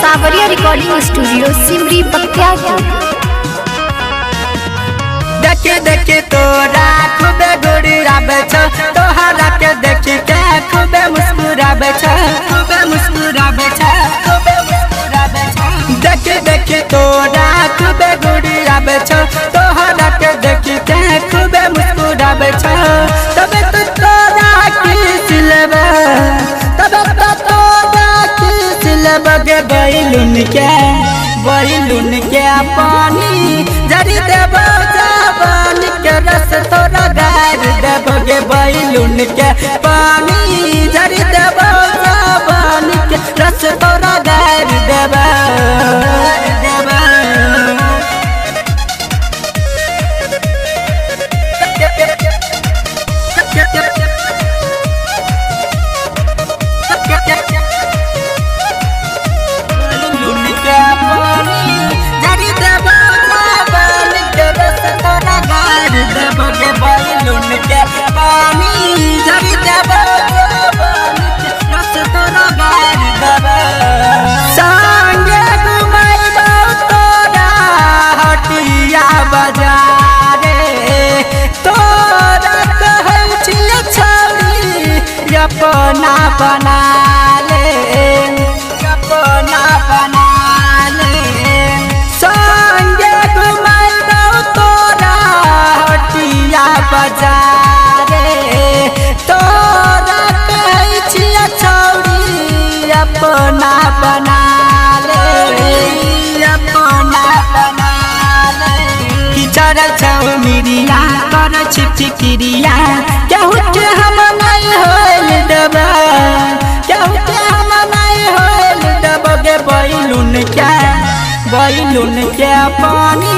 सावरिया recording studio Simri Bakhtiyarpur. देखे देखे तोरा खूबे गुड़ाबे छ, तोहरा के देखी के खूबे मुस्कुराबे छ, खूबे मुस्कुराबे छ, खूबे मुस्कुराबे छ। देखे देखे तोरा खूबे गुड़ाबे छ, तोहरा के देखी के खूबे मुस्कुराबे छ। तबे तो तोरा किस लेबे, तबे तो तोरा किस लेबे गे बैलून के पानी जरी देबो जवानी के रस तोरा गार देबो गे बैलून के पानी जरी देबो जवानी के रस तोरा गार देबो अपना बना ले, अपना बना ले। संगे घुमाइबो तोरा हटिया बाजारे, तोरा कहै छियै छौरी अपना बना ले, अपना बना ले। कि चढ़ल छौ मिरिया कर छिटिकिरिया, केहू के हम नहीं होइल देबे, केहू के हम नहीं होइल देबे गे बैलून के पानी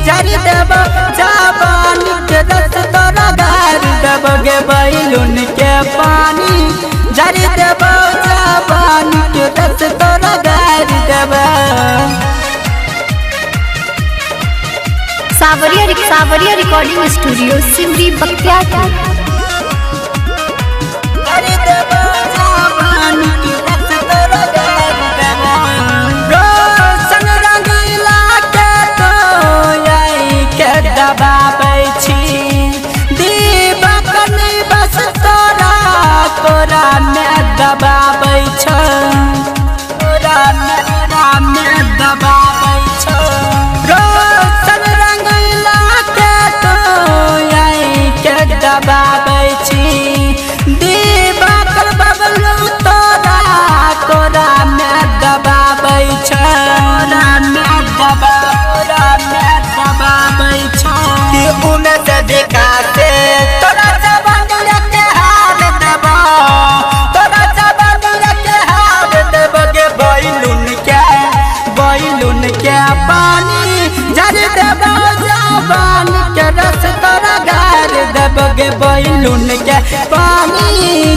जरी देबो जवानी के रस तोरा गार देबो गे बैलून के पानी जरी देबो जवानी के रस तोरा गार देबो। सावरिया रिकॉर्डिंग स्टूडियो सिमरी बख्तियारपुर। दबाबै छी दीपक बस तोरा तोरा में दबाबै छ, तोरा में दबाबै छ। रोशन रंगीला के तो यही के दबाबै छी दीपक बबलू तोरा तोरा में दबाबै छ, तोरा में दबाबै छ। उमे से दिखाते तोरा जवानी के हार देबो, तोरा जवानी के हार देबो गे बैलून के पानी जरी देबो जवानी के रस तोरा गार देबो गे बैलून के पानी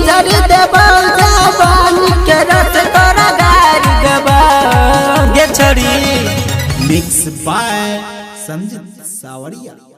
जरी देबो जवानी के रस तोरा गार देबो गे छोरी। मिक्स बाय संजीत सावरिया।